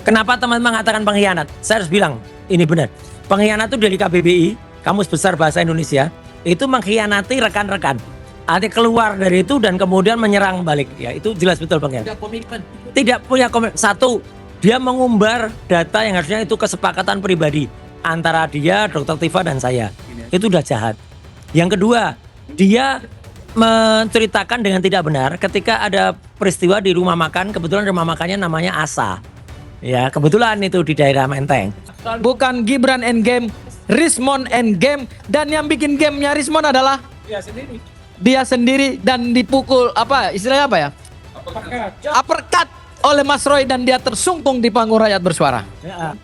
Kenapa teman-teman mengatakan pengkhianat? Saya harus bilang, ini benar. Pengkhianat itu dari KBBI, Kamus Besar Bahasa Indonesia, itu mengkhianati rekan-rekan. Artinya keluar dari itu dan kemudian menyerang balik. Ya, itu jelas betul pengkhianat. Tidak komitmen. Tidak punya komitmen. Satu, dia mengumbar data yang harusnya itu kesepakatan pribadi antara dia, Dr. Tifa dan saya. Itu udah jahat. Yang kedua, dia menceritakan dengan tidak benar ketika ada peristiwa di rumah makan, kebetulan rumah makannya namanya Asa. Ya, kebetulan itu di daerah Menteng. Bukan Gibran Endgame, Rismond Endgame, dan yang bikin gamenya Rismond adalah dia sendiri dan dipukul apa istilahnya apa ya? Uppercut oleh Mas Roy dan dia tersungkung di panggung rakyat bersuara. Ya.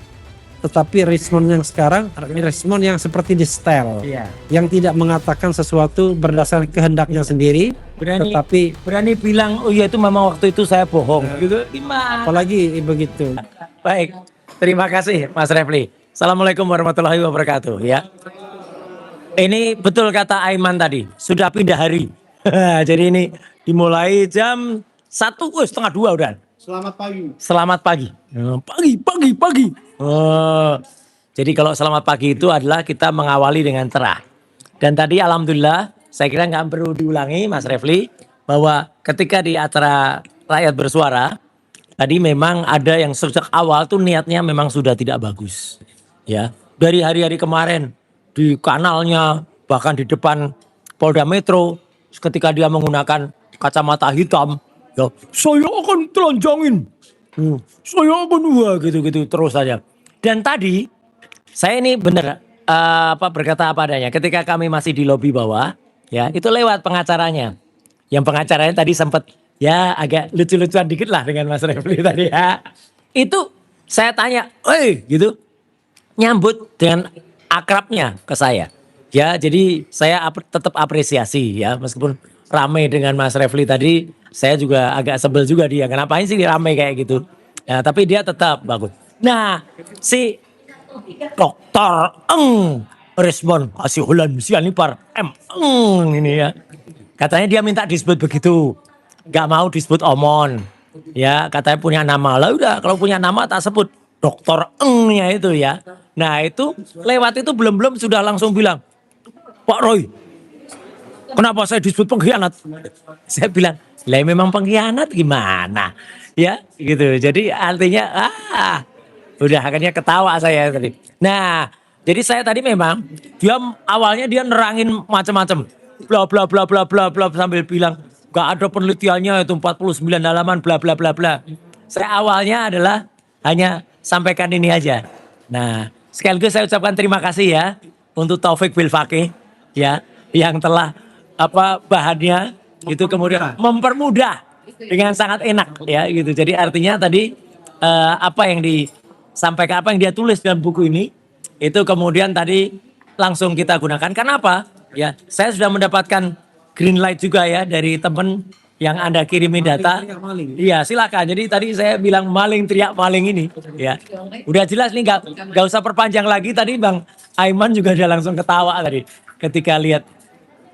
Tetapi respon yang sekarang, respon yang seperti di setel, Iya. yang tidak mengatakan sesuatu berdasarkan kehendaknya sendiri, tetapi Berani bilang, oh iya itu memang waktu itu saya bohong. Gitu. Gimana? apalagi begitu. Baik, terima kasih Mas Refli. Assalamualaikum warahmatullahi wabarakatuh. Ya, ini betul kata Aiman tadi, sudah pindah hari. Jadi ini dimulai jam 1:30 udah. Selamat pagi. Selamat pagi. Pagi. Oh, jadi kalau selamat pagi itu adalah kita mengawali dengan cerah. Dan tadi alhamdulillah, saya kira nggak perlu diulangi Mas Refli, bahwa ketika di acara rakyat bersuara, tadi memang ada yang sejak awal tuh niatnya memang sudah tidak bagus. Ya, dari hari-hari kemarin di kanalnya, bahkan di depan Polda Metro, ketika dia menggunakan kacamata hitam, ya saya akan telanjangin. Saya akan gitu terus saja. Dan tadi saya ini benar berkata apa adanya. Ketika kami masih di lobi bawah, ya itu lewat pengacaranya. Yang pengacaranya tadi sempat ya agak lucu-lucuan dikit lah dengan Mas Refli tadi ya. Itu saya tanya, gitu, nyambut dengan akrabnya ke saya. Ya jadi saya tetap apresiasi ya meskipun ramai dengan Mas Refli tadi, saya juga agak sebel juga dia. Kenapa sih ramai kayak gitu? Ya, tapi dia tetap bagus. Nah, si Dokter respon kasih Holland Sianipar ini ya. Katanya dia minta disebut begitu. Gak mau disebut Omon. Ya, katanya punya nama. Lah udah, kalau punya nama tak sebut Dokter nya itu ya. Nah, itu lewat itu belum sudah langsung bilang, Pak Roy, kenapa saya disebut pengkhianat? Saya bilang, lah memang pengkhianat gimana? Ya gitu. Jadi artinya udah akhirnya ketawa saya tadi. Nah, jadi saya tadi memang dia awalnya dia nerangin macam-macam. Bla bla bla bla bla bla sambil bilang gak ada penelitiannya itu 49 halaman bla bla bla bla. Saya awalnya adalah hanya sampaikan ini aja. Nah, sekaligus saya ucapkan terima kasih ya untuk Taufik Bilfaqih ya yang telah bahannya itu kemudian mempermudah dengan sangat enak ya gitu. Jadi artinya tadi apa yang disampaikan, apa yang dia tulis dalam buku ini itu kemudian tadi langsung kita gunakan. Kenapa? Ya, saya sudah mendapatkan green light juga ya dari teman yang Anda kirimi data. Iya, silakan. Jadi tadi saya bilang maling teriak maling ini ya. Udah jelas nih nggak usah perpanjang lagi. Tadi Bang Aiman juga udah langsung ketawa tadi ketika lihat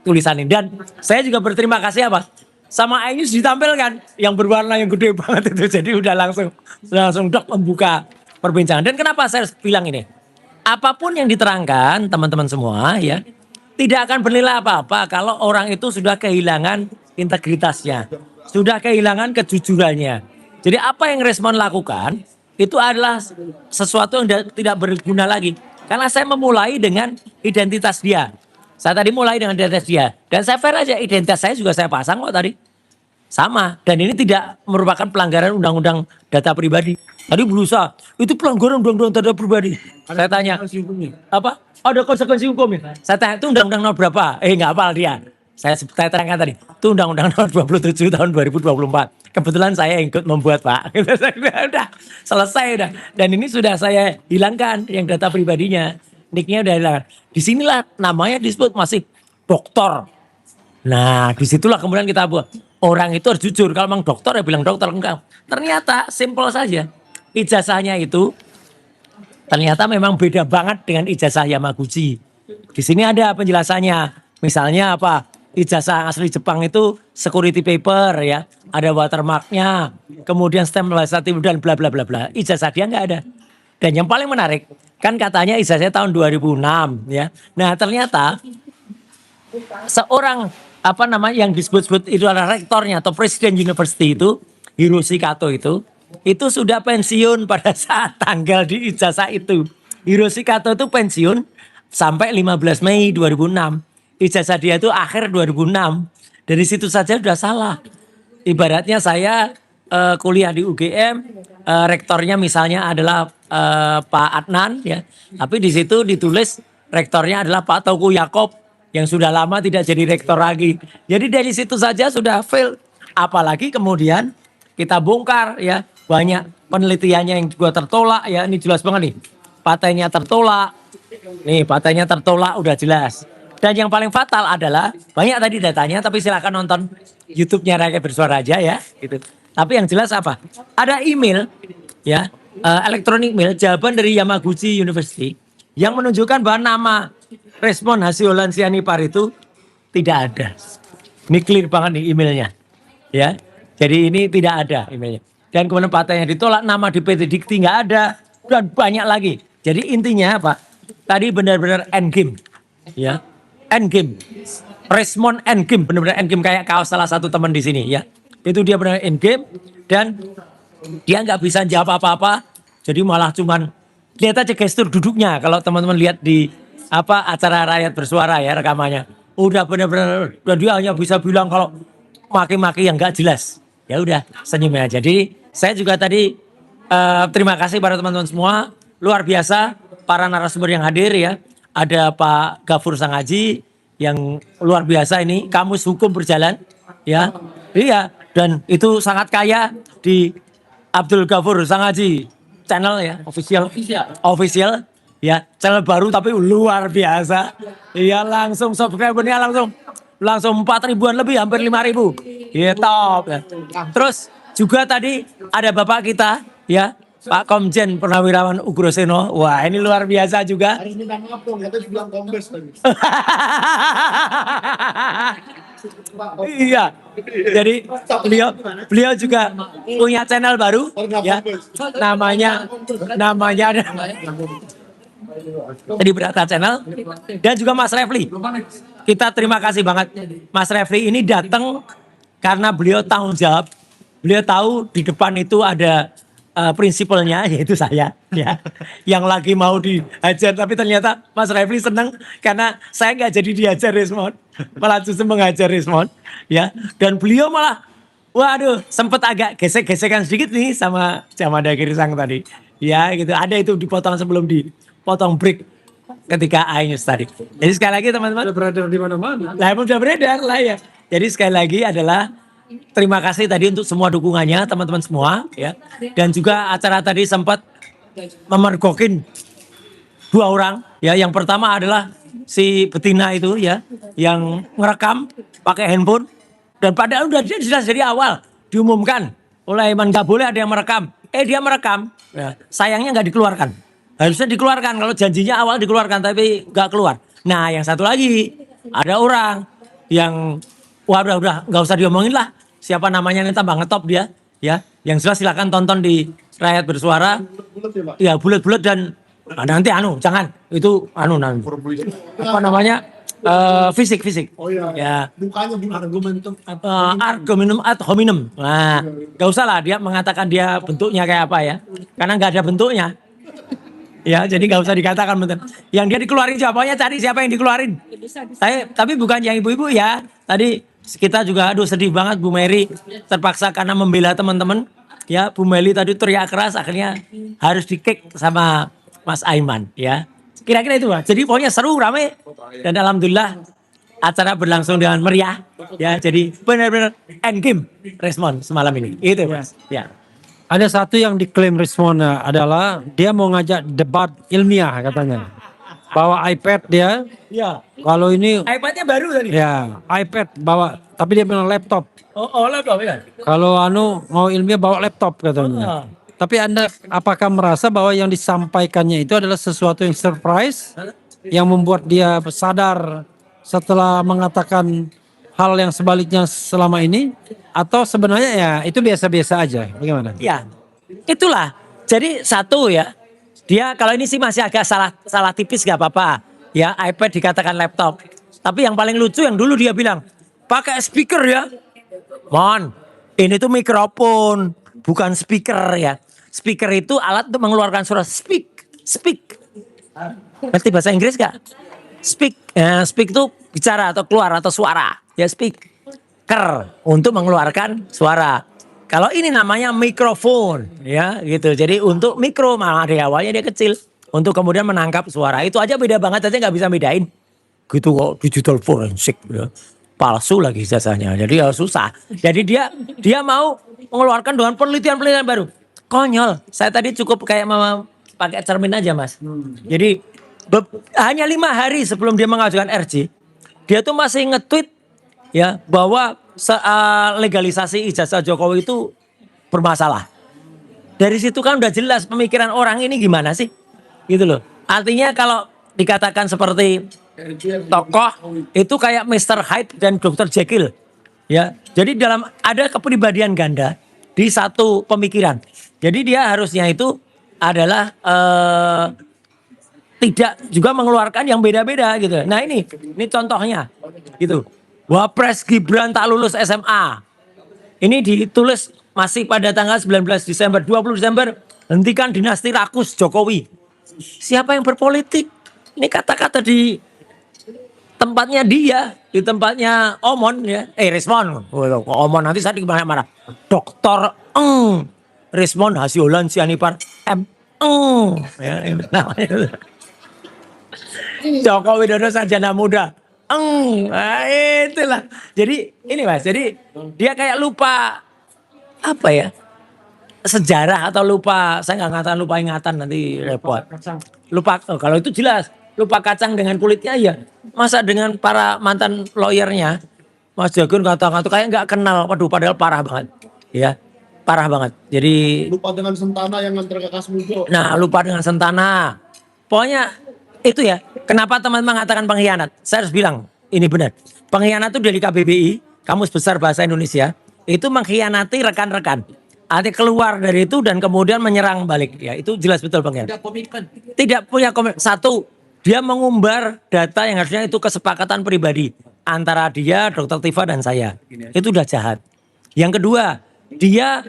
tulisan ini. Dan saya juga berterima kasih sama Ainus ditampilkan yang berwarna yang gede banget itu. Jadi udah langsung dok membuka perbincangan. Dan kenapa saya bilang ini? Apapun yang diterangkan teman-teman semua ya, tidak akan bernilai apa-apa kalau orang itu sudah kehilangan integritasnya, sudah kehilangan kejujurannya. Jadi apa yang respon lakukan itu adalah sesuatu yang tidak berguna lagi. Karena saya memulai dengan identitas dia. Saya tadi mulai dengan identitas dia. Dan saya fair aja, identitas saya juga saya pasang kok tadi. Sama. Dan ini tidak merupakan pelanggaran undang-undang data pribadi. Tadi berusaha, itu pelanggaran undang-undang data pribadi. Saya tanya, apa? Ada konsekuensi hukum ya? Saya tanya, itu undang-undang nomor berapa? Nggak hafal dia. Saya terangkan tadi, itu undang-undang nomor 27 tahun 2024. Kebetulan saya ikut membuat Pak. Udah, selesai udah. Dan ini sudah saya hilangkan yang data pribadinya. Nicknya udah hilang. Disinilah namanya disebut masih dokter. Nah disitulah kemudian kita buat. Orang itu harus jujur. Kalau memang dokter ya bilang dokter. Enggak. Ternyata simple saja. Ijazahnya itu ternyata memang beda banget dengan ijazah Yamaguchi. Di sini ada penjelasannya. Misalnya ijazah asli Jepang itu security paper ya, ada watermarknya, kemudian stamp bahasa timur dan bla bla bla bla. Ijazah dia nggak ada. Dan yang paling menarik, kan katanya ijazahnya tahun 2006 ya. Nah ternyata seorang apa namanya yang disebut-sebut itu adalah rektornya atau presiden university itu, Hiroshi Kato itu sudah pensiun pada saat tanggal di ijazah itu. Hiroshi Kato itu pensiun sampai 15 Mei 2006. Ijazah dia itu akhir 2006. Dari situ saja sudah salah. Ibaratnya saya kuliah di UGM, rektornya misalnya adalah Pak Adnan ya, tapi di situ ditulis rektornya adalah Pak Tauku Yakob yang sudah lama tidak jadi rektor lagi. Jadi dari situ saja sudah fail. Apalagi kemudian kita bongkar ya, banyak penelitiannya yang juga tertolak ya, ini jelas banget nih. Patennya tertolak. Nih patennya tertolak udah jelas. Dan yang paling fatal adalah banyak tadi datanya, tapi silakan nonton YouTube-nya Rakyat Bersuara aja ya, gitu. Tapi yang jelas apa? Ada email ya, elektronik mail jawaban dari Yamaguchi University yang menunjukkan bahwa nama Resmond Hasiolan Sianipar itu tidak ada. Ini clear banget nih emailnya. Ya. Jadi ini tidak ada emailnya. Dan kemudian patennya ditolak, nama di PT Dikti nggak ada, dan banyak lagi. Jadi intinya apa? Tadi benar-benar endgame. Ya. Endgame. Resmond endgame, benar-benar endgame kayak kaos salah satu teman di sini ya. Itu dia benar endgame dan dia nggak bisa jawab apa-apa. Jadi malah cuman lihat aja gestur duduknya kalau teman-teman lihat di apa acara Rakyat Bersuara ya rekamannya. Udah benar-benar dan dia hanya bisa bilang kalau maki-maki yang nggak jelas. Ya udah senyum aja. Jadi saya juga tadi terima kasih pada teman-teman semua. Luar biasa para narasumber yang hadir ya. Ada Pak Gafur Sangaji yang luar biasa ini, kamus hukum berjalan ya. Iya, dan itu sangat kaya di Abdul Gafur Sangaji channel ya, official ya, channel baru tapi luar biasa. Iya, langsung subscribernya langsung 4 ribuan lebih, hampir 5 ribu. Iya, top ya. Terus juga tadi ada Bapak kita ya, Pak Komjen Purnawirawan Ugroseno. Wah, ini luar biasa juga. Harus minta maaf dong, katanya bilang kombes tadi. Iya. Jadi beliau juga punya channel baru ya. Namanya ada Tadi Berata Channel dan juga Mas Refli. Kita terima kasih banget Mas Refli ini datang karena beliau tanggung jawab. Beliau tahu di depan itu ada prinsipalnya yaitu saya ya yang lagi mau diajar, tapi ternyata Mas Refli senang karena saya nggak jadi diajar Resmond, malah justru mengajar Resmond ya, dan beliau malah waduh sempat agak gesek-gesekan sedikit nih sama Jamada Girisang tadi ya gitu, ada itu dipotong sebelum dipotong break ketika Ainus tadi. Jadi sekali lagi teman-teman Sudah beredar di mana-mana. lah udah beredar lah ya. Jadi sekali lagi adalah terima kasih tadi untuk semua dukungannya teman-teman semua ya. Dan juga acara tadi sempat memergokin 2 orang ya. Yang pertama adalah si betina itu ya yang ngerekam pakai handphone dan padahal udah jelas dari awal diumumkan oleh Iman nggak boleh ada yang merekam. Dia merekam ya. Sayangnya nggak dikeluarkan. Harusnya dikeluarkan kalau janjinya awal dikeluarkan tapi nggak keluar. Nah yang satu lagi ada orang yang wah udah nggak usah diomongin lah siapa namanya, ini tambah ngetop dia ya. Yang jelas silakan tonton di Rakyat Bersuara ya, bulat-bulat dan nanti jangan itu nanti apa namanya fisik Oh iya. ya Mukanya argumentum ad hominem. Nah nggak usah lah dia mengatakan dia bentuknya kayak apa ya, karena nggak ada bentuknya ya, jadi nggak usah dikatakan betul. Yang dia dikeluarin jawabannya, cari siapa yang dikeluarin. Tapi bukan yang ibu-ibu ya. Tadi kita juga sedih banget Bu Mary terpaksa karena membela teman-teman ya. Bu Meli tadi teriak keras akhirnya harus di-kick sama Mas Aiman ya. Kira-kira itu Mas. Jadi pokoknya seru, rame dan alhamdulillah acara berlangsung dengan meriah ya. Jadi benar-benar endgame Resmond semalam ini. Itu Mas. Ya. Ada satu yang diklaim Resmond adalah dia mau ngajak debat ilmiah katanya. Bawa iPad dia. Ya. Kalau ini iPad-nya baru tadi. ya iPad bawa, tapi dia bilang laptop. Oh laptop ya. Kalau mau ilmiah bawa laptop katanya. Tapi Anda apakah merasa bahwa yang disampaikannya itu adalah sesuatu yang surprise yang membuat dia sadar setelah mengatakan hal yang sebaliknya selama ini atau sebenarnya ya itu biasa-biasa aja? Bagaimana? Ya, itulah. Jadi satu ya, dia kalau ini sih masih agak salah tipis gak apa-apa. Ya, iPad dikatakan laptop. Tapi yang paling lucu yang dulu dia bilang, pakai speaker ya. Mon, ini tuh mikrofon, bukan speaker ya. Speaker itu alat untuk mengeluarkan suara speak. Ngerti bahasa Inggris gak? Speak itu bicara atau keluar atau suara. Ya speaker untuk mengeluarkan suara. Kalau ini namanya mikrofon, ya gitu. Jadi untuk mikro malah di awalnya dia kecil, untuk kemudian menangkap suara. Itu aja beda banget aja nggak bisa bedain. Gitu kok digital forensik, ya. Palsu lagi jasanya. Jadi ya susah. Jadi dia mau mengeluarkan dengan penelitian baru. Konyol. Saya tadi cukup kayak pakai cermin aja mas. Jadi hanya 5 hari sebelum dia mengajukan RJ, dia tuh masih nge-tweet ya bahwa legalisasi ijazah Jokowi itu bermasalah. Dari situ kan udah jelas pemikiran orang ini gimana sih, gitu loh. Artinya kalau dikatakan seperti tokoh itu kayak Mr. Hyde dan Dr. Jekyll, ya. Jadi ada kepribadian ganda di satu pemikiran. Jadi dia harusnya itu adalah tidak juga mengeluarkan yang beda-beda gitu. Nah ini contohnya gitu. Wapres Gibran tak lulus SMA. Ini ditulis masih pada tanggal 19 Desember, 20 Desember, hentikan dinasti rakus Jokowi. Siapa yang berpolitik? Ini kata-kata di tempatnya dia, di tempatnya Omon ya. Rismon. Omon nanti saya marah-marah. Dokter Rismon Hasiolan Sianipar ya, namanya. Jokowi Dodo sarjana muda. Itulah. Jadi ini mas, jadi dia kayak lupa apa ya, sejarah atau lupa, saya nggak ngatakan lupa ingatan nanti repot. Lupa, kalau itu jelas, lupa kacang dengan kulitnya ya. Masa dengan para mantan lawyernya, Mas Jagun kata-kata kayak nggak kenal, waduh padahal parah banget, ya parah banget. Jadi Lupa dengan Sentana yang nganter ke Kasmujo. nah lupa dengan Sentana, pokoknya. Itu ya, kenapa teman-teman mengatakan pengkhianat? Saya harus bilang, ini benar. Pengkhianat itu dari KBBI, Kamus Besar Bahasa Indonesia, itu mengkhianati rekan-rekan. Artinya keluar dari itu dan kemudian menyerang balik. Ya, itu jelas betul pengkhianat. Tidak punya komitmen. Satu, dia mengumbar data yang harusnya itu kesepakatan pribadi. Antara dia, Dr. Tifa dan saya. Itu udah jahat. Yang kedua, dia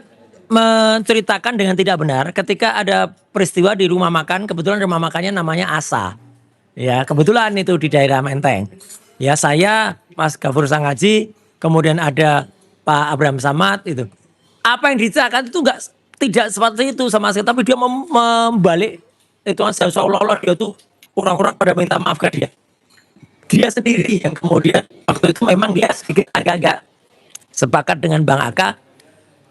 menceritakan dengan tidak benar ketika ada peristiwa di rumah makan, kebetulan rumah makannya namanya Asa. Ya, kebetulan itu di daerah Menteng. Ya, saya, Mas Gafur Sangaji, kemudian ada Pak Abraham Samad itu. Apa yang diceritakan itu tidak seperti itu sama sekali, tapi dia membalik itu seolah-olah dia tuh kurang-kurang pada minta maaf ke dia. Dia sendiri yang kemudian waktu itu memang dia sedikit agak-agak sepakat dengan Bang Aka.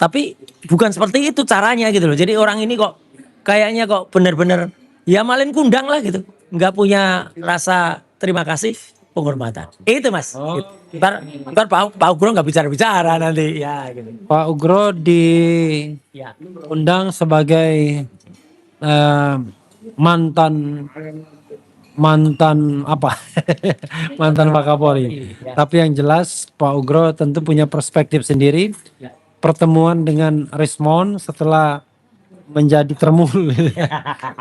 Tapi bukan seperti itu caranya gitu loh. Jadi orang ini kok kayaknya kok benar-benar ya malin kundang lah gitu. Nggak punya rasa terima kasih, penghormatan. Itu mas. Gitu. Ntar Pak Ugro nggak bicara-bicara nanti ya gitu. Pak Ugro diundang sebagai mantan apa mantan Wakapolri. Tapi yang jelas Pak Ugro tentu punya perspektif sendiri. Pertemuan dengan Rismon setelah menjadi termul,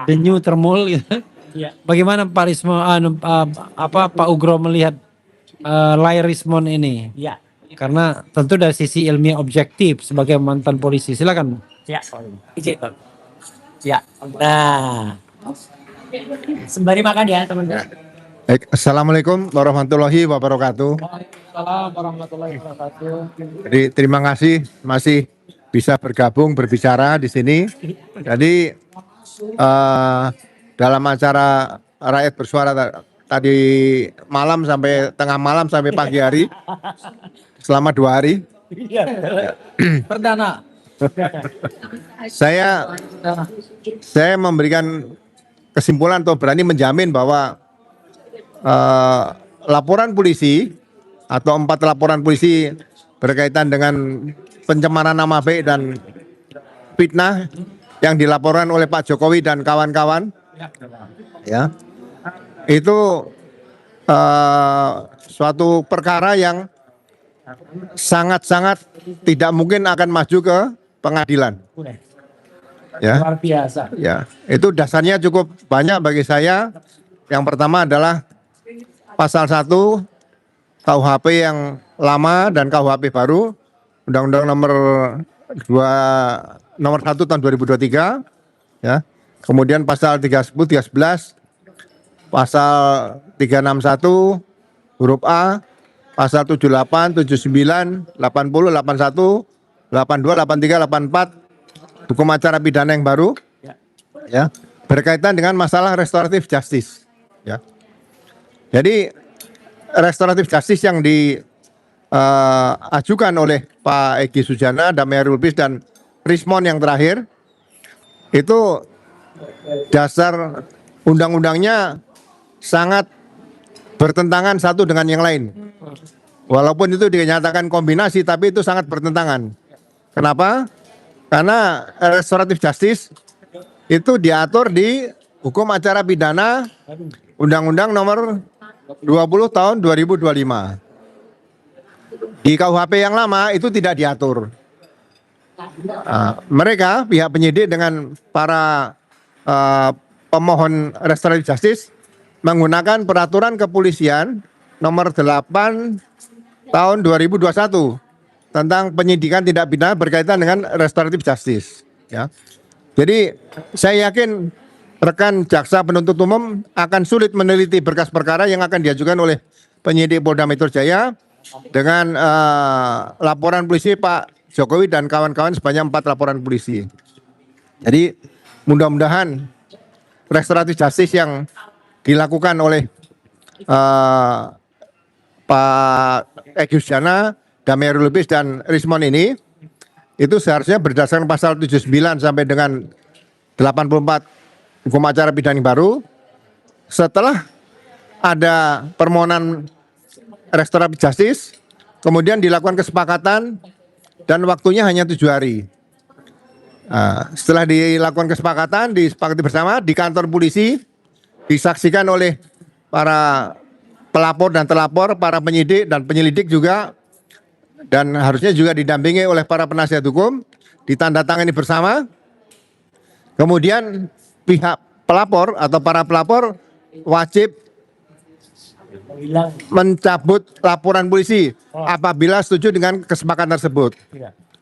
the new termul, gitu. Bagaimana Pak Rismon, Pak Ugro melihat layar Rismon ini? Ya. Karena tentu dari sisi ilmiah objektif sebagai mantan polisi, silakan. Ya. Ya. Nah, sembari makan ya teman-teman. Assalamualaikum warahmatullahi wabarakatuh. Waalaikumsalam warahmatullahi wabarakatuh. Jadi terima kasih masih bisa bergabung berbicara di sini. Jadi dalam acara rakyat bersuara tadi malam sampai tengah malam sampai pagi hari selama 2 hari. Perdana. Saya memberikan kesimpulan atau berani menjamin bahwa laporan polisi atau 4 laporan polisi berkaitan dengan pencemaran nama baik dan fitnah yang dilaporkan oleh Pak Jokowi dan kawan-kawan, ya, itu suatu perkara yang sangat-sangat tidak mungkin akan maju ke pengadilan. Ya. Luar biasa. Ya, itu dasarnya cukup banyak bagi saya. Yang pertama adalah pasal 1 KUHP yang lama dan KUHP baru, Undang-Undang nomor 1 tahun 2023, ya. Kemudian pasal 30, 13, pasal 361 huruf A, pasal 78, 79, 80, 81, 82, 83, 84 hukum acara pidana yang baru, ya, berkaitan dengan masalah restoratif justice, ya. Jadi restoratif justice yang diajukan oleh Pak Egy Sujana, Damai Lubis dan Rismon yang terakhir itu dasar undang-undangnya sangat bertentangan satu dengan yang lain. Walaupun itu dinyatakan kombinasi, tapi itu sangat bertentangan. Kenapa? Karena restoratif justice itu diatur di hukum acara pidana Undang-Undang nomor 20 tahun 2025. Di KUHP yang lama itu tidak diatur. Mereka pihak penyidik dengan para pemohon restoratif justice menggunakan peraturan kepolisian nomor 8 tahun 2021 tentang penyidikan tindak pidana berkaitan dengan restoratif justice, ya. Jadi saya yakin rekan jaksa penuntut umum akan sulit meneliti berkas perkara yang akan diajukan oleh penyidik Polda Metro Jaya dengan laporan polisi Pak Jokowi dan kawan-kawan sebanyak 4 laporan polisi. Jadi mudah-mudahan restoratif justice yang dilakukan oleh Pak Egy Sujana, Damai Lubis dan Rismon ini itu seharusnya berdasarkan pasal 79 sampai dengan 84 hukum acara pidana baru. Setelah ada permohonan restoratif justice, kemudian dilakukan kesepakatan dan waktunya hanya 7 hari. Setelah dilakukan kesepakatan, disepakati bersama di kantor polisi, disaksikan oleh para pelapor dan terlapor, para penyidik dan penyelidik juga, dan harusnya juga didampingi oleh para penasihat hukum, ditandatangani bersama. Kemudian pihak pelapor atau para pelapor wajib mencabut laporan polisi apabila setuju dengan kesepakatan tersebut.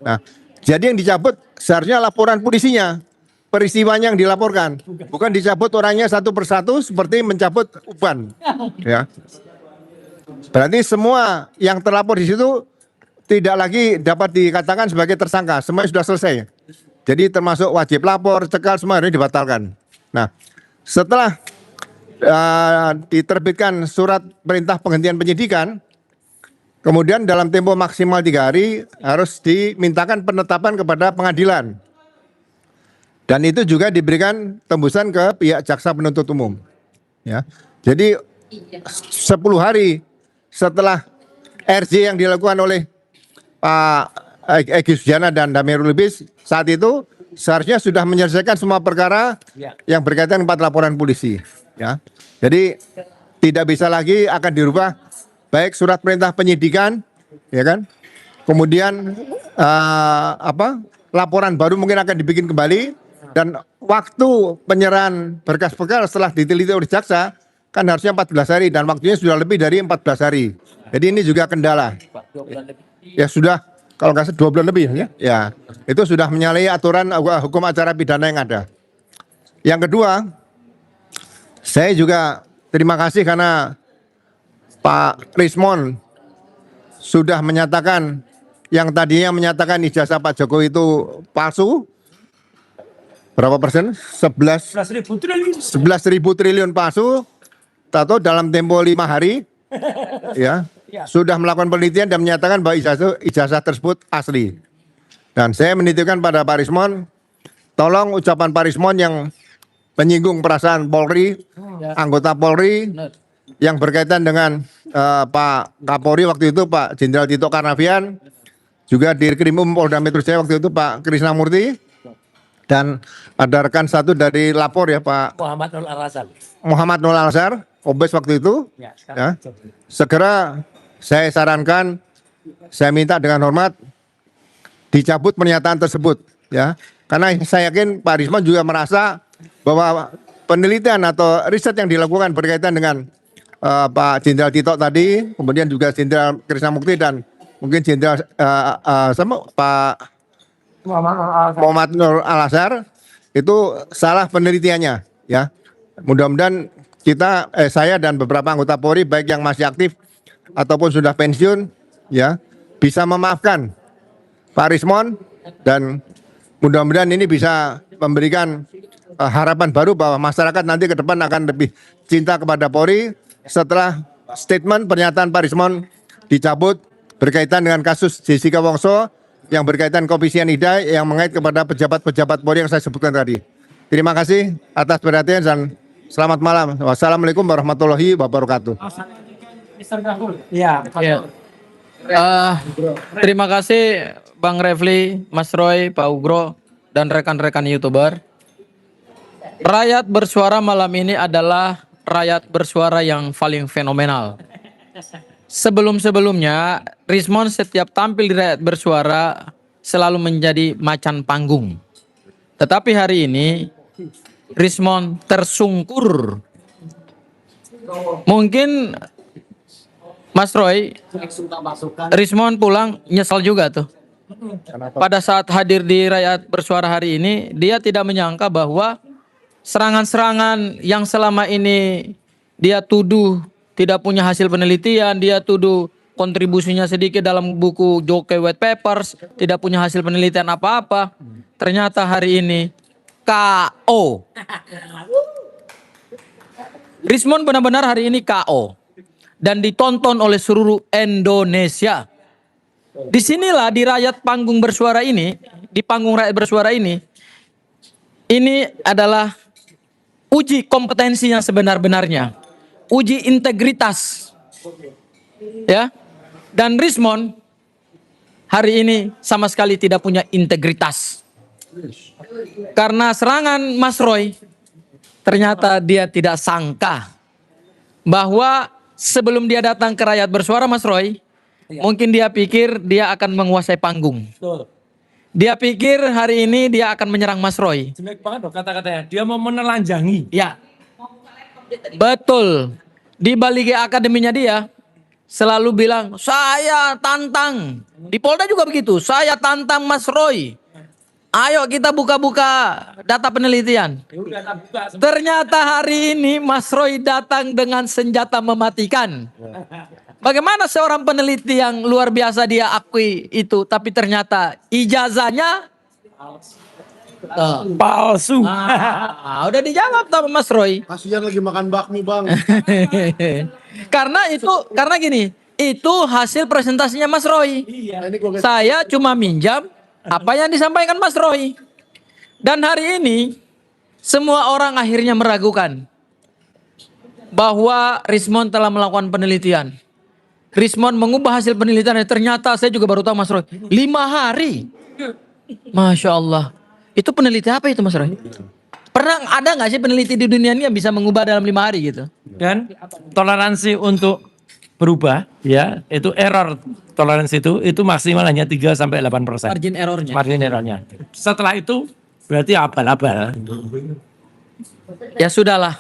Nah, jadi yang dicabut seharusnya laporan polisinya, peristiwanya yang dilaporkan, bukan dicabut orangnya satu persatu seperti mencabut uban. Ya. Berarti semua yang terlapor di situ tidak lagi dapat dikatakan sebagai tersangka, semua sudah selesai. Jadi termasuk wajib lapor, cekal, semua ini dibatalkan. Nah, setelah diterbitkan surat perintah penghentian penyidikan, kemudian dalam tempo maksimal 3 hari harus dimintakan penetapan kepada pengadilan. Dan itu juga diberikan tembusan ke pihak jaksa penuntut umum. Ya. Jadi 10 hari setelah RJ yang dilakukan oleh Pak Egy Sujana dan Damai Lubis saat itu seharusnya sudah menyelesaikan semua perkara yang berkaitan 4 laporan polisi. Ya, jadi tidak bisa lagi akan dirubah baik surat perintah penyidikan, ya kan? Kemudian laporan baru mungkin akan dibikin kembali dan waktu penyerahan berkas perkara setelah diteliti oleh jaksa kan harusnya 14 hari dan waktunya sudah lebih dari 14 hari. Jadi ini juga kendala. Ya sudah, kalau nggak salah 2 bulan lebih ya. Ya, itu sudah menyalahi aturan hukum acara pidana yang ada. Yang kedua, saya juga terima kasih karena Pak Rismon sudah menyatakan yang tadinya menyatakan ijazah Pak Jokowi itu palsu. Berapa persen? 11.000 triliun palsu. Tato dalam tempo 5 hari ya, sudah melakukan penelitian dan menyatakan bahwa ijazah tersebut asli. Dan saya menitipkan pada Pak Rismon, tolong ucapan Pak Rismon yang menyinggung perasaan Polri, anggota Polri yang berkaitan dengan Pak Kapolri waktu itu Pak Jenderal Tito Karnavian, juga Dirkrimum Polda Metro Jaya waktu itu Pak Krisnamurti, dan ada rekan satu dari lapor ya Pak Muhammad Nur Al-Azhar, Obes waktu itu, ya, segera saya sarankan saya minta dengan hormat dicabut pernyataan tersebut, ya. Karena saya yakin Pak Rismon juga merasa bahwa penelitian atau riset yang dilakukan berkaitan dengan Pak Jenderal Tito tadi, kemudian juga Jenderal Krisnamukti dan mungkin Jenderal sama Pak Muhammad Nur Al-Azhar itu salah penelitiannya, ya. Mudah-mudahan saya dan beberapa anggota Polri baik yang masih aktif ataupun sudah pensiun, ya, bisa memaafkan Pak Rismon dan mudah-mudahan ini bisa memberikan harapan baru bahwa masyarakat nanti ke depan akan lebih cinta kepada Polri setelah statement pernyataan Pak Rismon dicabut berkaitan dengan kasus Jessica Wongso yang berkaitan kopi sianida yang mengait kepada pejabat-pejabat Polri yang saya sebutkan tadi. Terima kasih atas perhatian dan selamat malam. Wassalamualaikum warahmatullahi wabarakatuh. Ya. Terima kasih Bang Refli, Mas Roy, Pak Ugro, dan rekan-rekan YouTuber. Rakyat bersuara malam ini adalah rakyat bersuara yang paling fenomenal. Sebelum-sebelumnya, Rismon setiap tampil di rakyat bersuara selalu menjadi macan panggung. Tetapi hari ini, Rismon tersungkur. Mungkin Mas Roy, Rismon pulang nyesal juga tuh. Pada saat hadir di rakyat bersuara hari ini, dia tidak menyangka bahwa serangan-serangan yang selama ini dia tuduh tidak punya hasil penelitian, dia tuduh kontribusinya sedikit dalam buku Joke White Papers, tidak punya hasil penelitian apa-apa. Ternyata hari ini KO. Rismon benar-benar hari ini KO dan ditonton oleh seluruh Indonesia. Disinilah di rakyat panggung bersuara ini, di panggung rakyat bersuara ini adalah uji kompetensi yang sebenar-benarnya, uji integritas, ya. Dan Rismon hari ini sama sekali tidak punya integritas. Karena serangan Mas Roy, ternyata dia tidak sangka bahwa sebelum dia datang ke rakyat bersuara Mas Roy, mungkin dia pikir dia akan menguasai panggung. Dia pikir hari ini dia akan menyerang Mas Roy. Jelek banget loh kata-katanya. Dia mau menelanjangi. Ya, betul. Di Bali G Akademinya dia selalu bilang, saya tantang. Di Polda juga begitu, saya tantang Mas Roy. Ayo kita buka-buka data penelitian. Ternyata hari ini Mas Roy datang dengan senjata mematikan. Bagaimana seorang peneliti yang luar biasa dia akui itu, tapi ternyata ijazahnya Palsu. udah dijawab sama Mas Roy. Kasihan lagi makan bakmi, Bang. karena gini, itu hasil presentasinya Mas Roy. Nah, ini gua Saya cuma minjam apa yang disampaikan Mas Roy. Dan hari ini semua orang akhirnya meragukan bahwa Rismon telah melakukan penelitian. Rismon mengubah hasil penelitian dan ternyata saya juga baru tahu Mas Roy. 5 hari. Masya Allah. Itu peneliti apa itu Mas Roy? Pernah ada nggak sih peneliti di dunia ini yang bisa mengubah dalam 5 hari gitu? Dan toleransi untuk berubah, ya, itu error toleransi itu maksimal hanya 3-8%. Margin errornya. Margin errornya. Setelah itu berarti abal-abal. Ya sudahlah.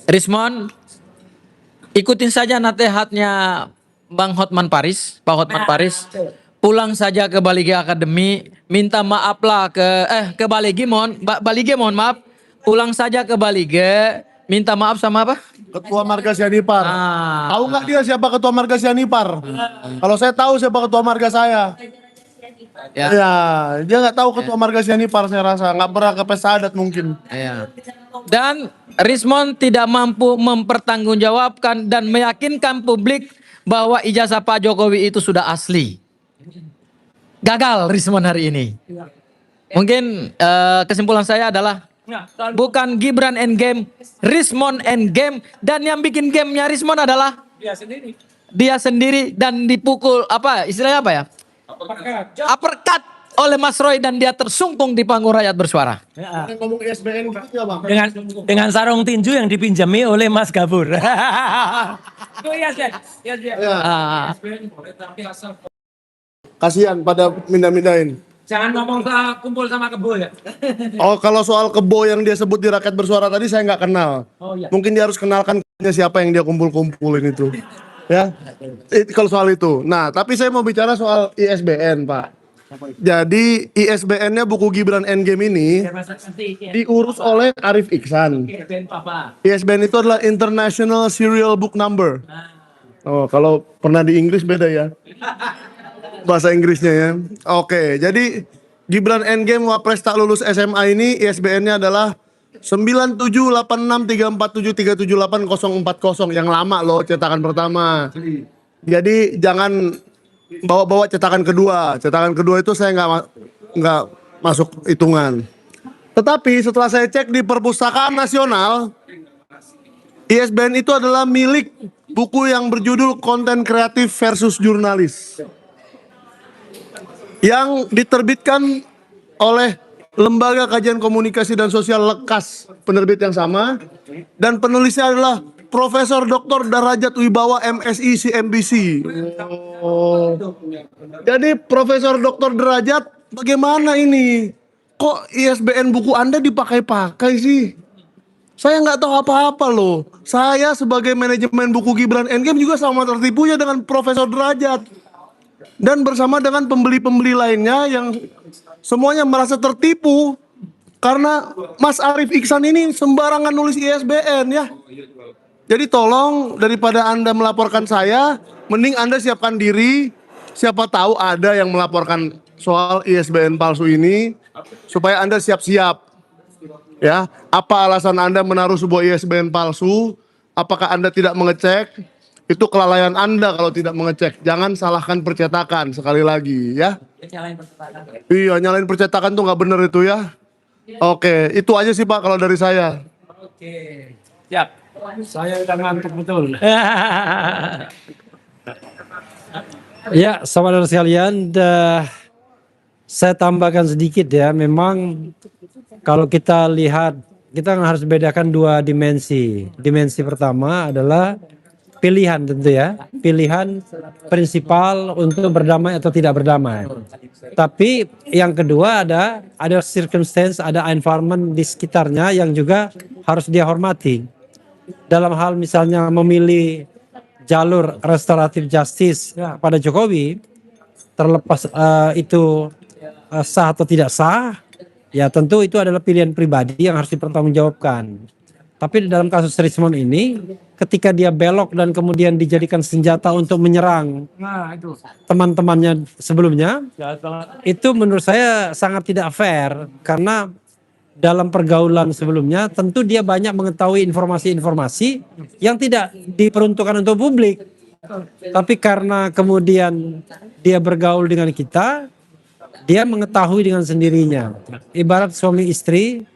Rismon, ikutin saja nasihatnya Bang Hotman Paris, Pak Hotman Paris. Pulang saja ke Bali G Academy, minta maaflah ke Bali G, mohon maaf. Pulang saja ke Bali G, minta maaf sama apa? Ketua Marga Sianipar. Tahu nggak dia siapa Ketua Marga Sianipar? Kalau saya tahu siapa Ketua Marga saya. Ya. Ya, dia nggak tahu Ketua Marga Sianipar saya rasa. Nggak pernah ke pesta adat mungkin. Ya. Dan Rismon tidak mampu mempertanggungjawabkan dan meyakinkan publik bahwa ijazah Pak Jokowi itu sudah asli. Gagal Rismon hari ini. Mungkin kesimpulan saya adalah bukan Gibran endgame, Rismon endgame, dan yang bikin gamenya Rismon adalah dia sendiri dan dipukul istilahnya apa ya? Uppercut oleh Mas Roy dan dia tersungkung di panggung rakyat bersuara. Yang ngomong ISBN gitu ya, Bang. Dengan sarung tinju yang dipinjami oleh Mas Gabur. Ya. Ah. Kasihan pada mindah-mindahin. Jangan ngomong kumpul sama kebo ya. Oh, kalau soal kebo yang dia sebut di Rakyat Bersuara tadi saya nggak kenal. Oh iya. Mungkin dia harus kenalkan siapa yang dia kumpul-kumpulin itu. Ya, kalau soal itu. Nah, tapi saya mau bicara soal ISBN, Pak. Jadi ISBN-nya buku Gibran Endgame ini diurus oleh Arif Iksan. ISBN itu adalah International Serial Book Number. Oh, kalau pernah di Inggris beda ya. Bahasa Inggrisnya ya. Oke, jadi Gibran Endgame Wapres tak lulus SMA ini ISBN-nya adalah 97863473784040 yang lama loh, cetakan pertama. Jadi jangan bawa-bawa cetakan kedua. Cetakan kedua itu saya nggak masuk hitungan. Tetapi setelah saya cek di Perpustakaan Nasional, ISBN itu adalah milik buku yang berjudul Konten Kreatif versus Jurnalis, yang diterbitkan oleh Lembaga Kajian Komunikasi dan Sosial Lekas, penerbit yang sama, dan penulisnya adalah Profesor Dr. Darajat Wibawa MSI CMBC. Oh. Jadi Profesor Dr. Derajat, bagaimana ini? Kok ISBN buku Anda dipakai-pakai sih? Saya nggak tahu apa-apa loh. Saya sebagai manajemen buku Gibran Endgame juga sama tertipunya dengan Profesor Derajat. Dan bersama dengan pembeli-pembeli lainnya yang semuanya merasa tertipu karena Mas Arif Iksan ini sembarangan nulis ISBN ya. Jadi tolong daripada Anda melaporkan saya, mending Anda siapkan diri. Siapa tahu ada yang melaporkan soal ISBN palsu ini supaya Anda siap-siap. Ya, apa alasan Anda menaruh sebuah ISBN palsu? Apakah Anda tidak mengecek? Itu kelalaian Anda kalau tidak mengecek. Jangan salahkan percetakan sekali lagi ya. Iya, nyalain percetakan tuh nggak bener itu ya. Oke, itu aja sih Pak kalau dari saya. Oke. Siap. Saya udah ngantuk betul. Ya, saudara sekalian, saya tambahkan sedikit ya. Memang kalau kita lihat, kita harus bedakan dua dimensi. Dimensi pertama adalah pilihan tentu ya, pilihan prinsipal untuk berdamai atau tidak berdamai. Tapi yang kedua ada circumstance, ada environment di sekitarnya yang juga harus dia hormati. Dalam hal misalnya memilih jalur restoratif justice pada Jokowi, terlepas itu sah atau tidak sah, ya tentu itu adalah pilihan pribadi yang harus dipertanggungjawabkan. Tapi dalam kasus Rismon ini, ketika dia belok dan kemudian dijadikan senjata untuk menyerang teman-temannya sebelumnya, itu menurut saya sangat tidak fair. Karena dalam pergaulan sebelumnya tentu dia banyak mengetahui informasi-informasi yang tidak diperuntukkan untuk publik. Tapi karena kemudian dia bergaul dengan kita, dia mengetahui dengan sendirinya. Ibarat suami istri,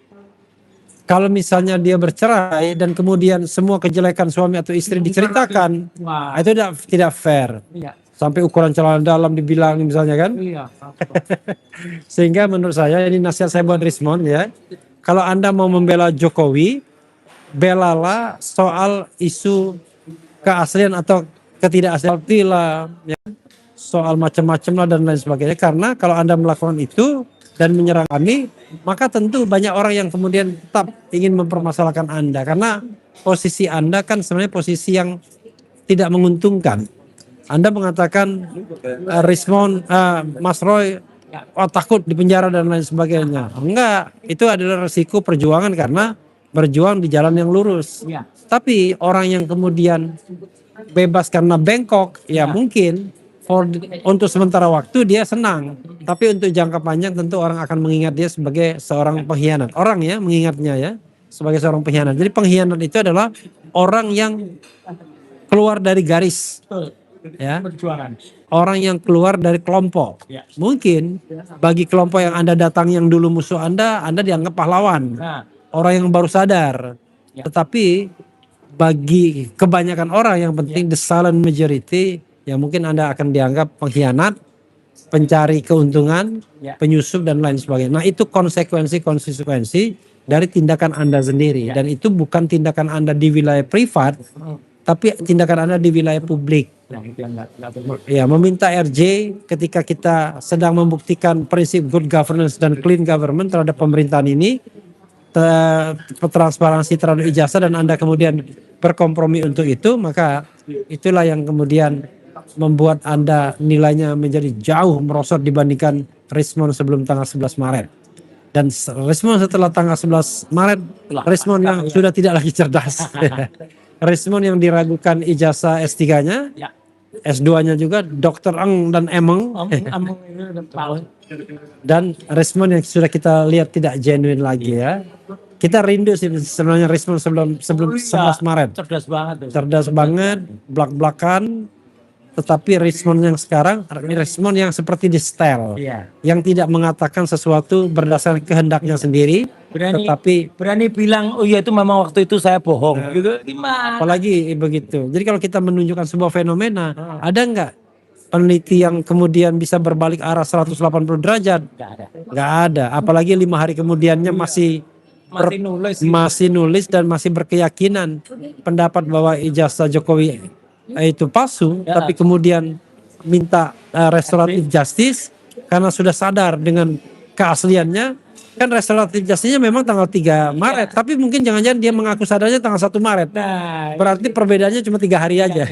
kalau misalnya dia bercerai dan kemudian semua kejelekan suami atau istri diceritakan, itu tidak fair. Sampai ukuran celana dalam dibilang misalnya kan. Sehingga menurut saya ini nasihat saya buat Rismon ya. Kalau Anda mau membela Jokowi, belalah soal isu keaslian atau ketidakaslian ya. Soal macam-macam lah dan lain sebagainya. Karena kalau Anda melakukan itu dan menyerang kami, maka tentu banyak orang yang kemudian tetap ingin mempermasalahkan Anda. Karena posisi Anda kan sebenarnya posisi yang tidak menguntungkan. Anda mengatakan Rismon, Mas Roy takut di penjara dan lain sebagainya. Enggak, itu adalah resiko perjuangan karena berjuang di jalan yang lurus. Tapi orang yang kemudian bebas karena bengkok, ya mungkin untuk sementara waktu dia senang, tapi untuk jangka panjang tentu orang akan mengingat dia sebagai seorang pengkhianat. Orang ya mengingatnya ya sebagai seorang pengkhianat. Jadi pengkhianat itu adalah orang yang keluar dari garis, ya. Orang yang keluar dari kelompok. Mungkin bagi kelompok yang Anda datang yang dulu musuh Anda dianggap pahlawan. Orang yang baru sadar. Tetapi bagi kebanyakan orang yang penting the silent majority, ya mungkin Anda akan dianggap pengkhianat, pencari keuntungan, penyusup dan lain sebagainya. Nah itu konsekuensi dari tindakan Anda sendiri. Dan itu bukan tindakan Anda di wilayah privat, tapi tindakan Anda di wilayah publik. Ya, meminta RJ ketika kita sedang membuktikan prinsip good governance dan clean government terhadap pemerintahan ini, transparansi terhadap ijazah, dan Anda kemudian berkompromi untuk itu, maka itulah yang kemudian membuat Anda nilainya menjadi jauh merosot dibandingkan Rismon sebelum tanggal 11 Maret. Dan Rismon setelah tanggal 11 Maret, Rismon yang sudah tidak lagi cerdas. Rismon yang diragukan ijazah S3-nya, S2-nya juga Dr. Eng dan Emeng. Dan Rismon yang sudah kita lihat tidak genuine lagi ya. Kita rindu sih sebenarnya Rismon sebelum 11 Maret. Cerdas banget tuh. Cerdas banget, belak-belakan. Tetapi Rismon yang sekarang, Rismon yang seperti di setel. Iya. Yang tidak mengatakan sesuatu berdasarkan kehendaknya sendiri. Tetapi Berani bilang, oh iya itu memang waktu itu saya bohong. Gitu. Gimana? apalagi begitu. Jadi kalau kita menunjukkan sebuah fenomena, ada nggak peneliti yang kemudian bisa berbalik arah 180 derajat? Nggak ada. Nggak ada. Apalagi 5 hari kemudiannya masih Masih nulis. dan masih berkeyakinan pendapat bahwa ijazah Jokowi itu palsu, Ya. tapi kemudian minta restoratif justice karena sudah sadar dengan keasliannya. Kan restoratif justice-nya memang tanggal 3 Maret, tapi mungkin jangan-jangan dia mengaku sadarnya tanggal 1 Maret. Nah, Berarti perbedaannya cuma 3 hari aja.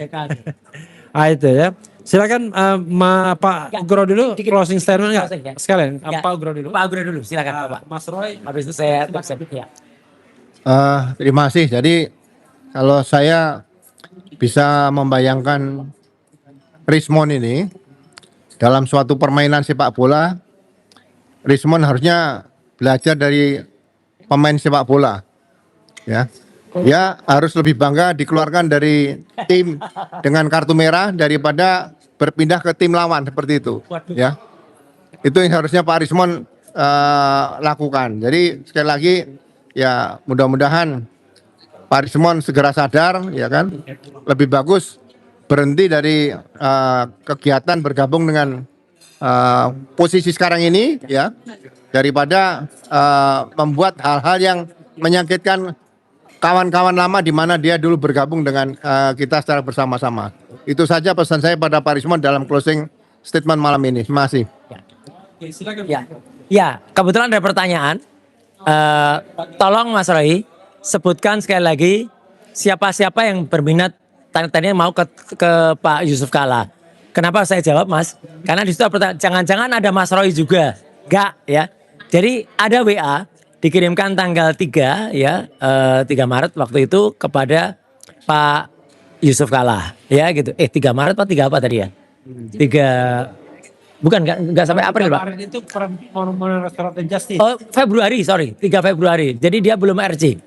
Ah itu ya. Silakan Pak Ugro dulu closing statement nggak? Closing, ya. Sekalian Ya. Pak Ugro dulu. Pak Agro dulu, silakan Pak. Mas Roy. Habis itu saya ya. Terima kasih. Jadi kalau saya bisa membayangkan Rismon ini dalam suatu permainan sepak bola, Rismon harusnya belajar dari pemain sepak bola. Ya. Dia harus lebih bangga dikeluarkan dari tim dengan kartu merah daripada berpindah ke tim lawan seperti itu. Ya. Itu yang harusnya Pak Rismon lakukan. Jadi sekali lagi ya mudah-mudahan Pak Rismon segera sadar, ya kan, lebih bagus berhenti dari kegiatan bergabung dengan posisi sekarang ini, ya, daripada membuat hal-hal yang menyakitkan kawan-kawan lama di mana dia dulu bergabung dengan kita secara bersama-sama. Itu saja pesan saya pada Pak Rismon dalam closing statement malam ini. Terima kasih. Ya, kebetulan ada pertanyaan. Tolong Mas Roy sebutkan sekali lagi siapa-siapa yang berminat tadi mau ke Pak Yusuf Kalla. Kenapa saya jawab Mas? Karena di situ ada pertanyaan, jangan-jangan ada Mas Roy juga. Enggak ya. Jadi ada WA dikirimkan tanggal 3 ya 3 Maret waktu itu kepada Pak Yusuf Kalla ya gitu. 3 Maret Pak 3 apa tadi ya? 3 bukan enggak sampai April Pak. Kemarin itu monumen restoratif justice. Oh Februari, sorry 3 Februari. Jadi dia belum RC.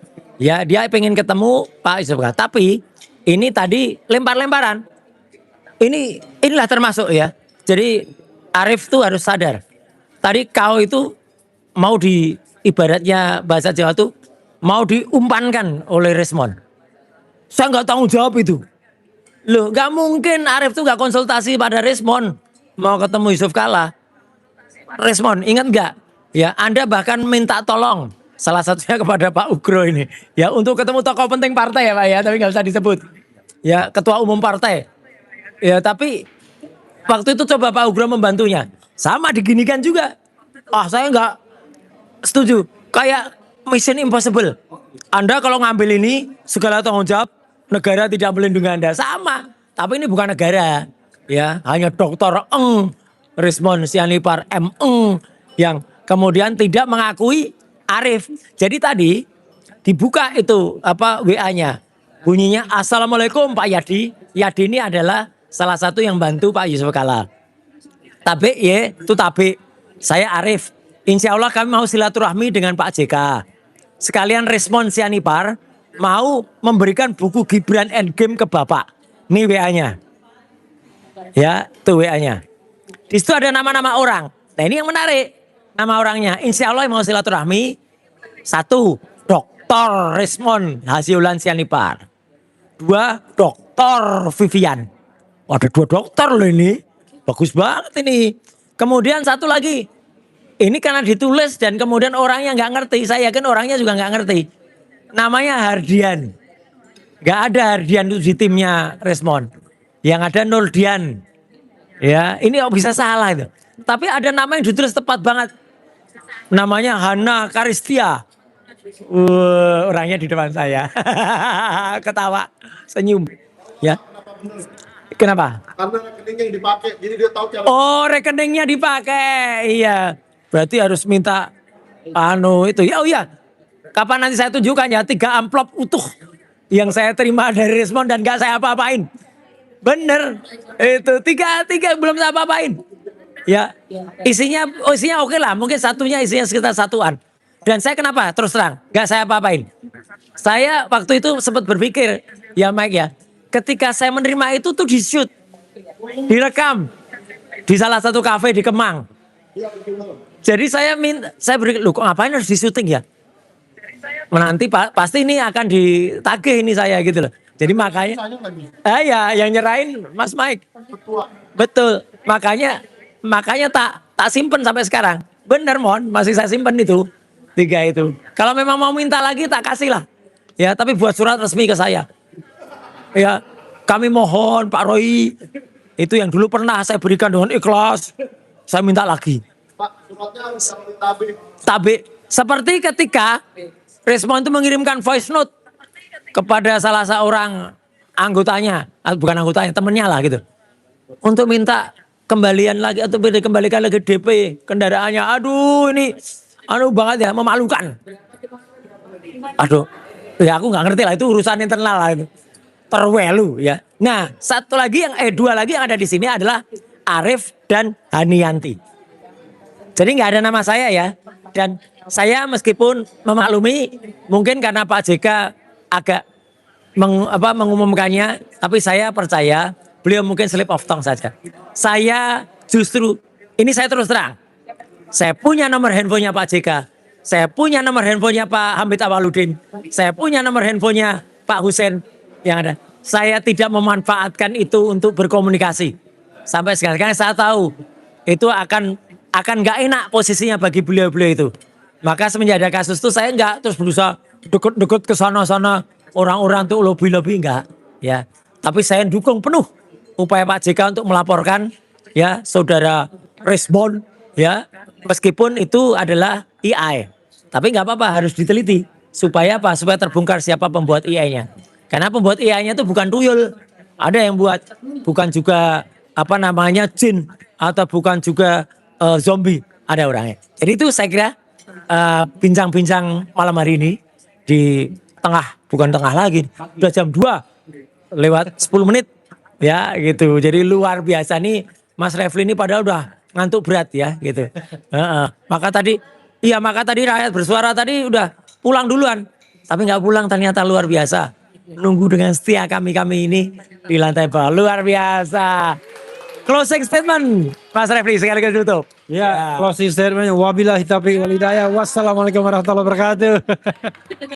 Ya dia pengen ketemu Pak Yusuf Kalla. Tapi ini tadi lempar-lemparan. Inilah termasuk ya. Jadi Arief tuh harus sadar. Tadi kau itu mau di ibaratnya bahasa Jawa tuh mau diumpankan oleh Rismon. Saya nggak tanggung jawab itu. Loh nggak mungkin Arief tuh nggak konsultasi pada Rismon mau ketemu Yusuf Kalla. Rismon ingat nggak? Ya Anda bahkan minta tolong salah satunya kepada Pak Ugro ini. Ya untuk ketemu tokoh penting partai ya Pak ya. Tapi nggak usah disebut. Ya ketua umum partai. Ya tapi waktu itu coba Pak Ugro membantunya. Sama diginikan juga. Saya nggak setuju. Kayak Mission Impossible. Anda kalau ngambil ini segala tanggung jawab negara tidak melindungi Anda. Sama. Tapi ini bukan negara. Ya hanya Dr. Eng Rismon Sianipar M. Eng yang kemudian tidak mengakui Arief. Jadi tadi dibuka itu WA-nya. Bunyinya Assalamualaikum Pak Yadi. Yadi ini adalah salah satu yang bantu Pak Yusuf Kalla. Tapi ya itu tapi saya Arief. Insya Allah kami mau silaturahmi dengan Pak JK. Sekalian Rismon Sianipar mau memberikan buku Gibran Endgame ke Bapak. Ini WA-nya. Ya itu WA-nya. Di situ ada nama-nama orang. Nah ini yang menarik. Nama orangnya. Insya Allah mau silaturahmi. 1. Dr. Rismon Hasiulan Sianipar. 2. Dr. Vivian. Ada 2 dokter loh ini. Bagus banget ini. Kemudian 1 lagi. Ini karena ditulis dan kemudian orangnya nggak ngerti. Saya yakin orangnya juga nggak ngerti. Namanya Hardian. Nggak ada Hardian itu di timnya Resmond. Yang ada Nurdian. Ya, ini kok bisa salah itu. Tapi ada nama yang ditulis tepat banget. Namanya Hana Karistia. Orangnya di depan saya. Ketawa, senyum. Ya. Kenapa? Karena rekeningnya yang dipakai, jadi dia tahu cara. Oh, rekeningnya dipakai. Iya. Berarti harus minta itu. Ya, oh iya. Kapan nanti saya tunjukkan ya 3 amplop utuh yang saya terima dari Resmond dan gak saya apa-apain. Bener. Itu tiga belum saya apa-apain. Ya. Isinya oke lah. Mungkin satunya isinya sekitar satuan. Dan saya kenapa? Terus terang. Gak saya apa-apain. Saya waktu itu sempat berpikir. Ya Mike ya. Ketika saya menerima itu tuh di shoot. Direkam. Di salah satu kafe di Kemang. Jadi saya berpikir, loh kok ngapain harus di syuting ya? Nanti pasti ini akan ditagih ini saya gitu loh. Jadi makanya, ya yang nyerahin Mas Mike. Betul. Makanya tak simpen sampai sekarang. Bener Mon, masih saya simpen itu 3 itu. Kalau memang mau minta lagi tak kasih lah. Ya, tapi buat surat resmi ke saya. Ya, kami mohon Pak Roy, itu yang dulu pernah saya berikan dengan ikhlas, saya minta lagi. Pak, suratnya harus tabik. Tabik. Seperti ketika Resmond itu mengirimkan voice note kepada salah seorang anggotanya, bukan anggotanya, temennya lah gitu. Untuk minta kembalian lagi atau dikembalikan lagi DP kendaraannya. Aduh ini banget ya, memalukan. Aduh, ya aku nggak ngerti lah, itu urusan internal lah itu. Terwelu ya. Nah, dua lagi yang ada di sini adalah Arif dan Hanianti. Jadi nggak ada nama saya ya. Dan saya meskipun memaklumi mungkin karena Pak JK agak mengumumkannya, tapi saya percaya beliau mungkin slip of tongue saja. Saya justru ini saya terus terang. Saya punya nomor handphonenya Pak JK. Saya punya nomor handphonenya Pak Hamid Awaludin. Saya punya nomor handphonenya Pak Husein yang ada. Saya tidak memanfaatkan itu untuk berkomunikasi. Sampai sekarang saya tahu itu akan nggak enak posisinya bagi beliau-beliau itu. Maka semenjak ada kasus itu saya nggak terus berusaha deket-deket ke sana-sana orang-orang tuh lobby-lobby enggak ya. Tapi saya dukung penuh upaya Pak JK untuk melaporkan ya saudara Resmond ya, meskipun itu adalah AI. Tapi nggak apa-apa, harus diteliti supaya apa? Supaya terbongkar siapa pembuat AI-nya. Karena pembuat AI-nya itu bukan tuyul. Ada yang buat, bukan juga jin atau bukan juga zombie, ada orangnya. Jadi itu saya kira bincang-bincang malam hari ini di bukan tengah lagi, udah jam 2 lewat 10 menit ya gitu. Jadi luar biasa nih Mas Refli ini padahal udah ngantuk berat ya gitu. Maka tadi rakyat bersuara tadi udah pulang duluan, tapi nggak pulang, ternyata luar biasa. Nunggu dengan setia kami ini di lantai bawah, luar biasa. Closing statement Mas Refli sekaligus tutup. Ya, closing statement. Wabillahi taufiq wal hidayah. Wassalamualaikum warahmatullahi wabarakatuh.